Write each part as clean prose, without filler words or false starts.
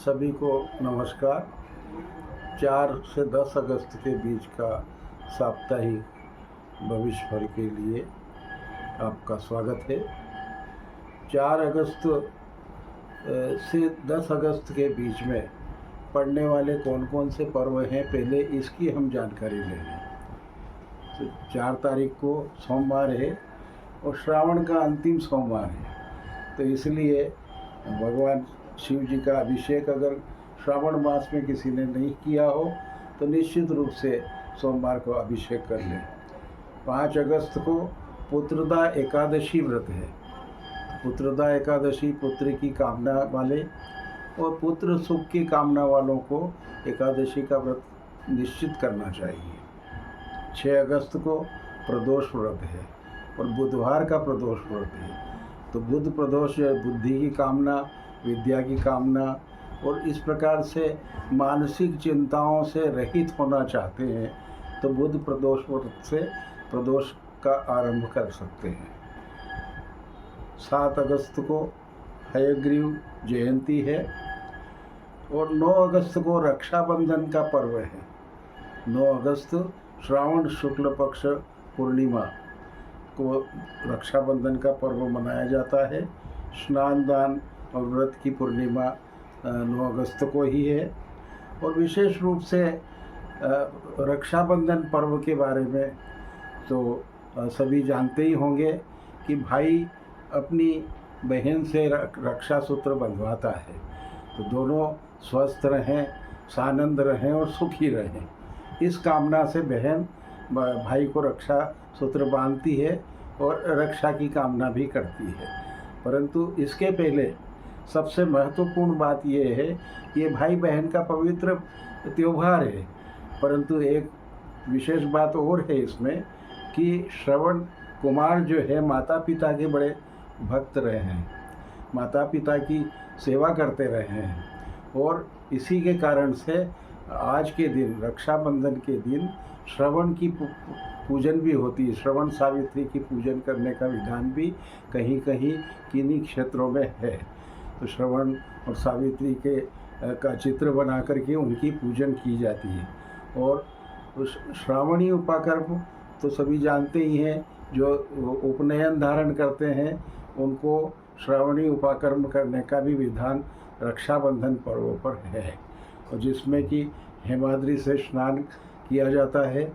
सभी को नमस्कार। 4 से 10 अगस्त के बीच का साप्ताहिक भविष्य फल के लिए आपका स्वागत है। 4 अगस्त से 10 अगस्त के बीच में पड़ने वाले कौन कौन से पर्व हैं, पहले इसकी हम जानकारी ले लें। तो 4 तारीख को सोमवार है और श्रावण का अंतिम सोमवार है, तो इसलिए भगवान शिव जी का अभिषेक अगर श्रावण मास में किसी ने नहीं किया हो तो निश्चित रूप से सोमवार को अभिषेक कर लें। 5 अगस्त को पुत्रदा एकादशी व्रत है। पुत्रदा एकादशी पुत्र की कामना वाले और पुत्र सुख की कामना वालों को एकादशी का व्रत निश्चित करना चाहिए। 6 अगस्त को प्रदोष व्रत है और बुधवार का प्रदोष व्रत है। तो बुध प्रदोष बुद्धि की कामना, विद्या की कामना और इस प्रकार से मानसिक चिंताओं से रहित होना चाहते हैं तो बुध प्रदोष व्रत से प्रदोष का आरंभ कर सकते हैं। 7 अगस्त को हयग्रीव जयंती है और 9 अगस्त को रक्षाबंधन का पर्व है। 9 अगस्त श्रावण शुक्ल पक्ष पूर्णिमा को रक्षाबंधन का पर्व मनाया जाता है। स्नान दान और व्रत की पूर्णिमा 9 अगस्त को ही है। और विशेष रूप से रक्षाबंधन पर्व के बारे में तो सभी जानते ही होंगे कि भाई अपनी बहन से रक्षा सूत्र बंधवाता है, तो दोनों स्वस्थ रहें, सानंद रहें और सुखी रहें, इस कामना से बहन भाई को रक्षा सूत्र बांधती है और रक्षा की कामना भी करती है। परंतु इसके पहले सबसे महत्वपूर्ण बात यह है, ये भाई बहन का पवित्र त्यौहार है। परंतु एक विशेष बात और है इसमें कि श्रवण कुमार जो है माता पिता के बड़े भक्त रहे हैं, माता पिता की सेवा करते रहे हैं और इसी के कारण से आज के दिन, रक्षाबंधन के दिन श्रवण की पूजन भी होती है। श्रवण सावित्री की पूजन करने का विधान भी कहीं कहीं किन्हीं क्षेत्रों में है। तो श्रवण और सावित्री के का चित्र बना करके उनकी पूजन की जाती है। और श्रावणी उपाकर्म तो सभी जानते ही हैं, जो उपनयन धारण करते हैं उनको श्रावणी उपाकर्म करने का भी विधान रक्षाबंधन पर्व पर है, और जिसमें कि हेमाद्रि से स्नान किया जाता है।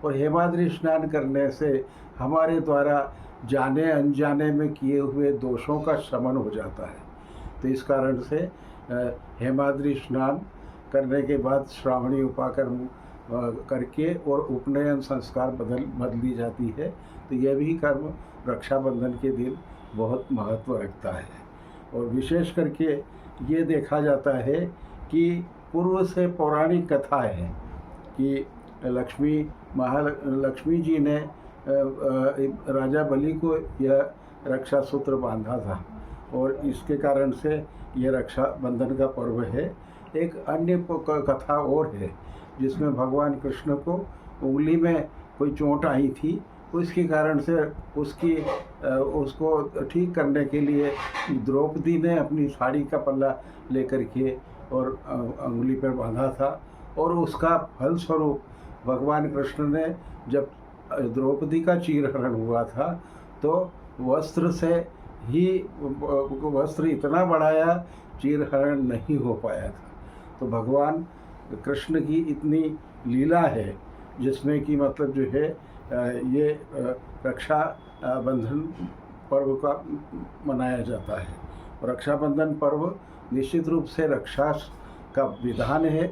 और हेमाद्रि स्नान करने से हमारे द्वारा जाने अनजाने में किए हुए दोषों का शमन हो जाता है। तो इस कारण से हेमाद्रि स्नान करने के बाद श्रावणी उपाकर्म करके और उपनयन संस्कार बदली जाती है। तो यह भी कर्म रक्षाबंधन के दिन बहुत महत्व रखता है। और विशेष करके ये देखा जाता है कि पूर्व से पौराणिक कथा है कि लक्ष्मी जी ने राजा बलि को यह रक्षा सूत्र बांधा था और इसके कारण से यह रक्षाबंधन का पर्व है। एक अन्य कथा और है जिसमें भगवान कृष्ण को उंगली में कोई चोट आई थी, उसके कारण से उसको ठीक करने के लिए द्रौपदी ने अपनी साड़ी का पल्ला लेकर के और उंगली पर बांधा था। और उसका फलस्वरूप भगवान कृष्ण ने, जब द्रौपदी का चीरहरण हुआ था तो वस्त्र इतना बढ़ाया, चीरहरण नहीं हो पाया था। तो भगवान कृष्ण की इतनी लीला है जिसमें कि मतलब जो है ये रक्षा बंधन पर्व का मनाया जाता है। और रक्षाबंधन पर्व निश्चित रूप से रक्षा का विधान है।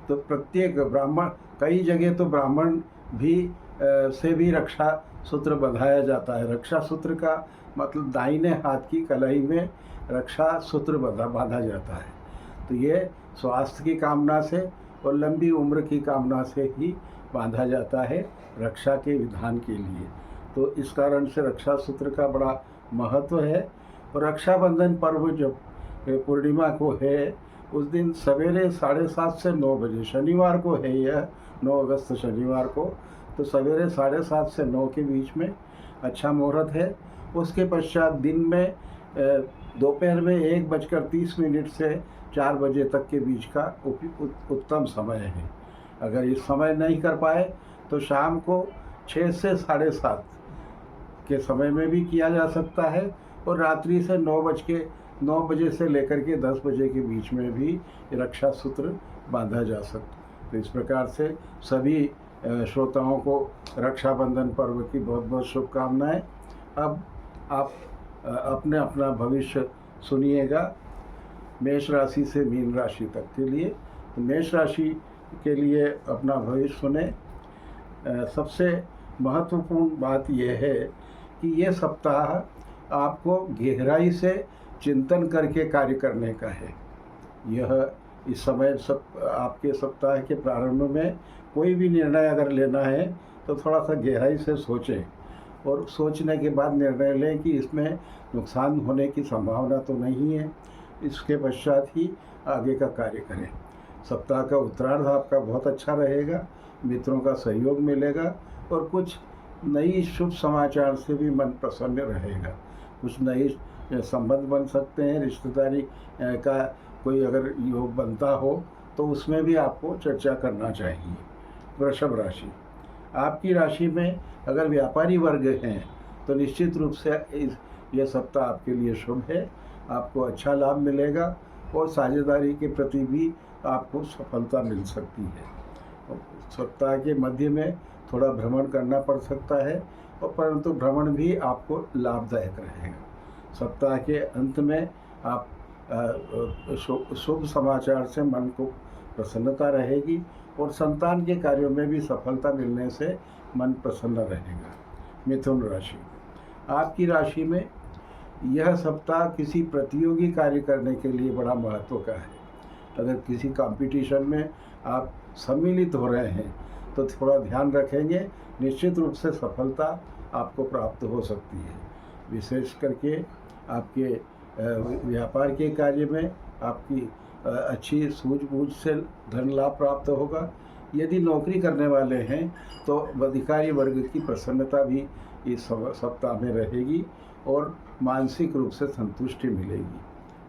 तो प्रत्येक ब्राह्मण, कई जगह तो ब्राह्मण भी से भी रक्षा सूत्र बंधाया जाता है। रक्षा सूत्र का मतलब दाहिने हाथ की कलाई में रक्षा सूत्र बांधा जाता है। तो ये स्वास्थ्य की कामना से और लंबी उम्र की कामना से ही बांधा जाता है रक्षा के विधान के लिए। तो इस कारण से रक्षा सूत्र का बड़ा महत्व है। और रक्षाबंधन पर्व जब पूर्णिमा को है, उस दिन सवेरे 7:30 से 9 बजे, शनिवार को है यह 9 अगस्त शनिवार को, तो सवेरे 7:30 से 9 के बीच में अच्छा मुहूर्त है। उसके पश्चात दिन में दोपहर में 1:30 से 4 बजे तक के बीच का उत्तम समय है। अगर इस समय नहीं कर पाए तो शाम को 6 से 7:30 के समय में भी किया जा सकता है, और रात्रि से 9 बजे से लेकर के 10 बजे के बीच में भी रक्षा सूत्र बांधा जा सकता है। तो इस प्रकार से सभी श्रोताओं को रक्षाबंधन पर्व की बहुत बहुत शुभकामनाएं। अब आप अपने अपना भविष्य सुनिएगा मेष राशि से मीन राशि तक के लिए। तो मेष राशि के लिए अपना भविष्य सुने। सबसे महत्वपूर्ण बात यह है कि ये सप्ताह आपको गहराई से चिंतन करके कार्य करने का है। यह इस समय आपके सप्ताह के प्रारंभ में कोई भी निर्णय अगर लेना है तो थोड़ा सा गहराई से सोचें, और सोचने के बाद निर्णय लें कि इसमें नुकसान होने की संभावना तो नहीं है। इसके पश्चात ही आगे का कार्य करें। सप्ताह का उत्तरार्ध आपका बहुत अच्छा रहेगा, मित्रों का सहयोग मिलेगा, और कुछ नई शुभ समाचार से भी मन प्रसन्न रहेगा। कुछ नए संबंध बन सकते हैं, रिश्तेदारी का कोई अगर योग बनता हो तो उसमें भी आपको चर्चा करना चाहिए। वृषभ राशि, आपकी राशि में अगर व्यापारी वर्ग हैं तो निश्चित रूप से यह सप्ताह आपके लिए शुभ है। आपको अच्छा लाभ मिलेगा, और साझेदारी के प्रति भी आपको सफलता मिल सकती है। सप्ताह के मध्य में थोड़ा भ्रमण करना पड़ सकता है, और परंतु भ्रमण भी आपको लाभदायक रहेगा। सप्ताह के अंत में आप शुभ समाचार से मन को प्रसन्नता रहेगी, और संतान के कार्यों में भी सफलता मिलने से मन प्रसन्न रहेगा। मिथुन राशि, आपकी राशि में यह सप्ताह किसी प्रतियोगी कार्य करने के लिए बड़ा महत्व का है। अगर किसी कंपटीशन में आप सम्मिलित हो रहे हैं तो थोड़ा ध्यान रखेंगे, निश्चित रूप से सफलता आपको प्राप्त हो सकती है। विशेष करके आपके व्यापार के कार्य में आपकी अच्छी सूझबूझ से धन लाभ प्राप्त होगा। यदि नौकरी करने वाले हैं तो अधिकारी वर्ग की प्रसन्नता भी इस सप्ताह में रहेगी, और मानसिक रूप से संतुष्टि मिलेगी।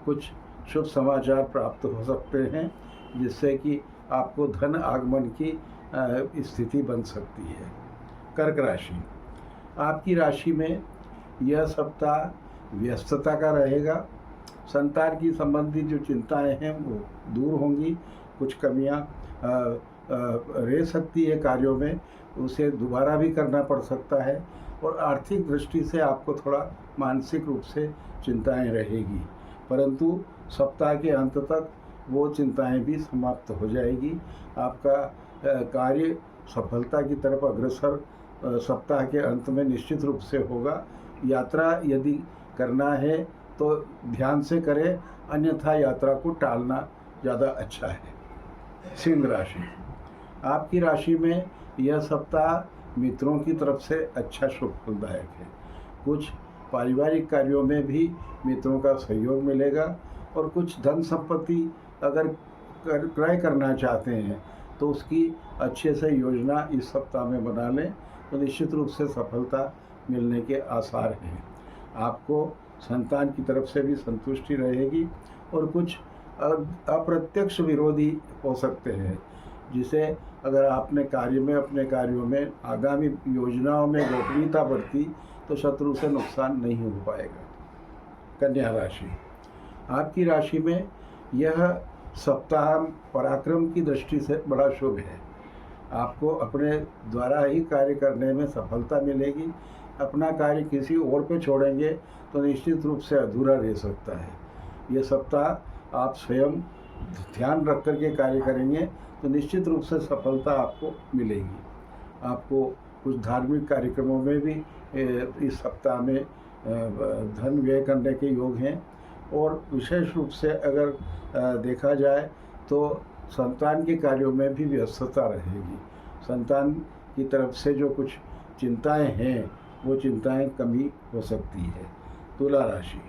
कुछ शुभ समाचार प्राप्त हो सकते हैं जिससे कि आपको धन आगमन की स्थिति बन सकती है। कर्क राशि, आपकी राशि में यह सप्ताह व्यस्तता का रहेगा। संतान की संबंधित जो चिंताएं हैं वो दूर होंगी। कुछ कमियां रह सकती है कार्यों में, उसे दोबारा भी करना पड़ सकता है, और आर्थिक दृष्टि से आपको थोड़ा मानसिक रूप से चिंताएं रहेगी, परंतु सप्ताह के अंत तक वो चिंताएं भी समाप्त हो जाएगी। आपका कार्य सफलता की तरफ अग्रसर सप्ताह के अंत में निश्चित रूप से होगा। यात्रा यदि करना है तो ध्यान से करें, अन्यथा यात्रा को टालना ज़्यादा अच्छा है। सिंह राशि, आपकी राशि में यह सप्ताह मित्रों की तरफ से अच्छा शुभ फलदायक है। कुछ पारिवारिक कार्यों में भी मित्रों का सहयोग मिलेगा, और कुछ धन संपत्ति अगर क्रय करना चाहते हैं तो उसकी अच्छे से योजना इस सप्ताह में बना लें तो निश्चित रूप से सफलता मिलने के आसार हैं। आपको संतान की तरफ से भी संतुष्टि रहेगी, और कुछ अप्रत्यक्ष विरोधी हो सकते हैं, जिसे अगर आपने अपने कार्यों में आगामी योजनाओं में गोपनीयता बरती तो शत्रु से नुकसान नहीं हो पाएगा। कन्या राशि, आपकी राशि में यह सप्ताह पराक्रम की दृष्टि से बड़ा शुभ है। आपको अपने द्वारा ही कार्य करने में सफलता मिलेगी। अपना कार्य किसी और पे छोड़ेंगे तो निश्चित रूप से अधूरा रह सकता है। ये सप्ताह आप स्वयं ध्यान रख कर के कार्य करेंगे तो निश्चित रूप से सफलता आपको मिलेगी। आपको कुछ धार्मिक कार्यक्रमों में भी इस सप्ताह में धन व्यय करने के योग हैं, और विशेष रूप से अगर देखा जाए तो संतान के कार्यों में भी व्यस्तता रहेगी। संतान की तरफ से जो कुछ चिंताएं हैं वो चिंताएं कमी हो सकती है। तुला राशि,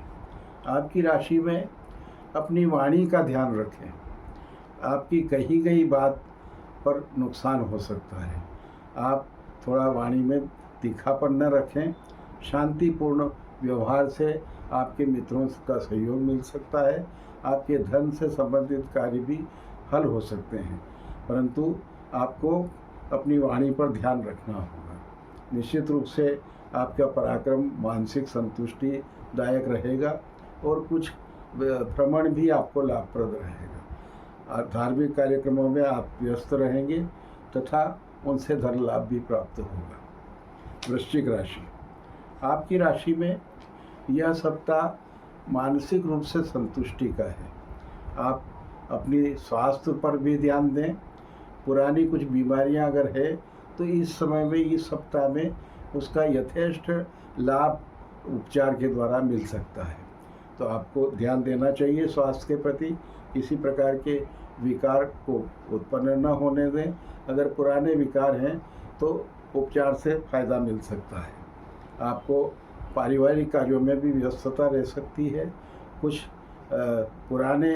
आपकी राशि में अपनी वाणी का ध्यान रखें। आपकी कही गई बात पर नुकसान हो सकता है। आप थोड़ा वाणी में तीखापन न रखें। शांतिपूर्ण व्यवहार से आपके मित्रों का सहयोग मिल सकता है, आपके धन से संबंधित कार्य भी हल हो सकते हैं, परंतु आपको अपनी वाणी पर ध्यान रखना होगा। निश्चित रूप से आपका पराक्रम मानसिक संतुष्टि दायक रहेगा और कुछ भ्रमण भी आपको लाभप्रद रहेगा। धार्मिक कार्यक्रमों में आप व्यस्त रहेंगे तथा उनसे धन लाभ भी प्राप्त होगा। वृश्चिक राशि, आपकी राशि में यह सप्ताह मानसिक रूप से संतुष्टि का है। आप अपनी स्वास्थ्य पर भी ध्यान दें। पुरानी कुछ बीमारियां अगर है तो इस समय में, इस सप्ताह में उसका यथेष्ट लाभ उपचार के द्वारा मिल सकता है। तो आपको ध्यान देना चाहिए स्वास्थ्य के प्रति, किसी प्रकार के विकार को उत्पन्न न होने दें। अगर पुराने विकार हैं तो उपचार से फायदा मिल सकता है। आपको पारिवारिक कार्यों में भी व्यस्तता रह सकती है। कुछ पुराने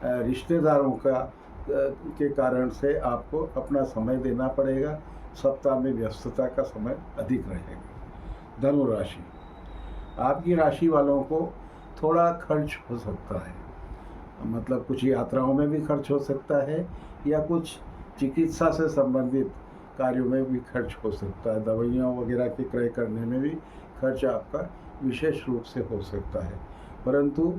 रिश्तेदारों के कारण से आपको अपना समय देना पड़ेगा। सप्ताह में व्यस्तता का समय अधिक रहेगा। धनु राशि, आपकी राशि वालों को थोड़ा खर्च हो सकता है, मतलब कुछ यात्राओं में भी खर्च हो सकता है या कुछ चिकित्सा से संबंधित कार्यों में भी खर्च हो सकता है। दवाइयाँ वगैरह के क्रय करने में भी खर्च आपका विशेष रूप से हो सकता है, परंतु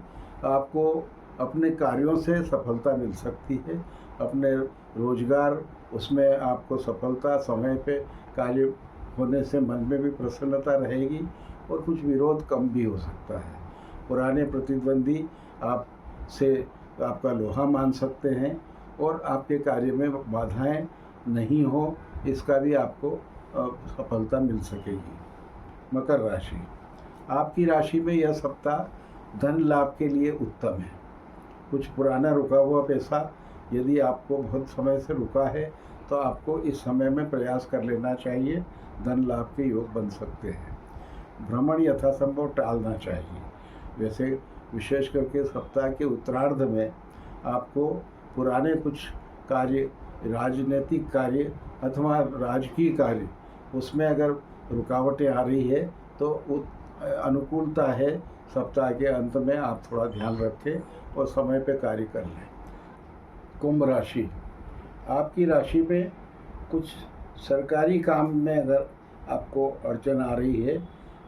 आपको अपने कार्यों से सफलता मिल सकती है। अपने रोजगार, उसमें आपको सफलता, समय पे कार्य होने से मन में भी प्रसन्नता रहेगी और कुछ विरोध कम भी हो सकता है। पुराने प्रतिद्वंदी आपसे आपका लोहा मान सकते हैं और आपके कार्य में बाधाएं नहीं हो, इसका भी आपको सफलता मिल सकेगी। मकर राशि, आपकी राशि में यह सप्ताह धन लाभ के लिए उत्तम है। कुछ पुराना रुका हुआ पैसा यदि आपको बहुत समय से रुका है तो आपको इस समय में प्रयास कर लेना चाहिए, धन लाभ के योग बन सकते हैं। भ्रमण यथासंभव टालना चाहिए। वैसे विशेष करके सप्ताह के उत्तरार्ध में आपको पुराने कुछ कार्य, राजनीतिक कार्य अथवा राजकीय कार्य, उसमें अगर रुकावटें आ रही है तो अनुकूलता है सप्ताह के अंत में आप थोड़ा ध्यान रखें और समय पे कार्य कर लें। कुंभ राशि, आपकी राशि में कुछ सरकारी काम में अगर आपको अड़चन आ रही है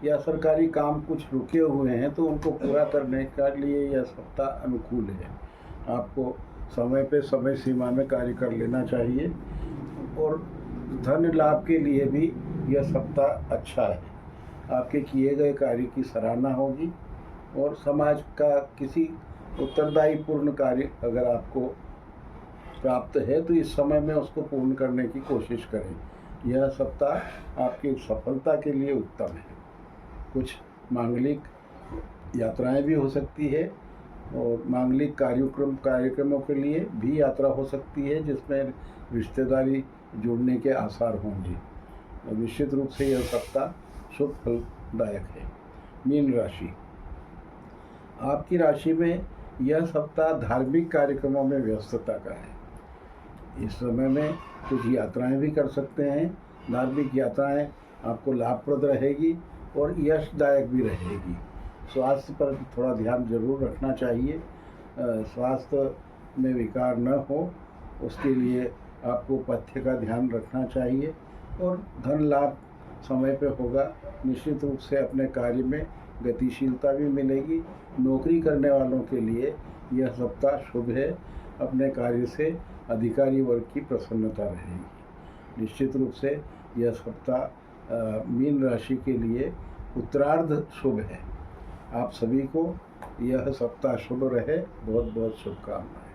या सरकारी काम कुछ रुके हुए हैं तो उनको पूरा करने के लिए यह सप्ताह अनुकूल है। आपको समय पे, समय सीमा में कार्य कर लेना चाहिए और धन लाभ के लिए भी यह सप्ताह अच्छा है। आपके किए गए कार्य की सराहना होगी और समाज का किसी उत्तरदायीपूर्ण कार्य अगर आपको प्राप्त है तो इस समय में उसको पूर्ण करने की कोशिश करें। यह सप्ताह आपकी सफलता के लिए उत्तम है। कुछ मांगलिक यात्राएं भी हो सकती है और मांगलिक कार्यक्रमों के लिए भी यात्रा हो सकती है जिसमें रिश्तेदारी जुड़ने के आसार होंगे। निश्चित रूप से यह सप्ताह शुभ फलदायक है। मीन राशि, आपकी राशि में यह सप्ताह धार्मिक कार्यक्रमों में व्यस्तता का है। इस समय में कुछ यात्राएं भी कर सकते हैं। धार्मिक यात्राएं आपको लाभप्रद रहेगी और यशदायक भी रहेगी। स्वास्थ्य पर थोड़ा ध्यान जरूर रखना चाहिए। स्वास्थ्य में विकार न हो उसके लिए आपको पथ्य का ध्यान रखना चाहिए और धन लाभ समय पे होगा। निश्चित रूप से अपने कार्य में गतिशीलता भी मिलेगी। नौकरी करने वालों के लिए यह सप्ताह शुभ है। अपने कार्य से अधिकारी वर्ग की प्रसन्नता रहेगी। निश्चित रूप से यह सप्ताह मीन राशि के लिए उत्तरार्ध शुभ है। आप सभी को यह सप्ताह शुभ रहे। बहुत बहुत शुभकामनाएं।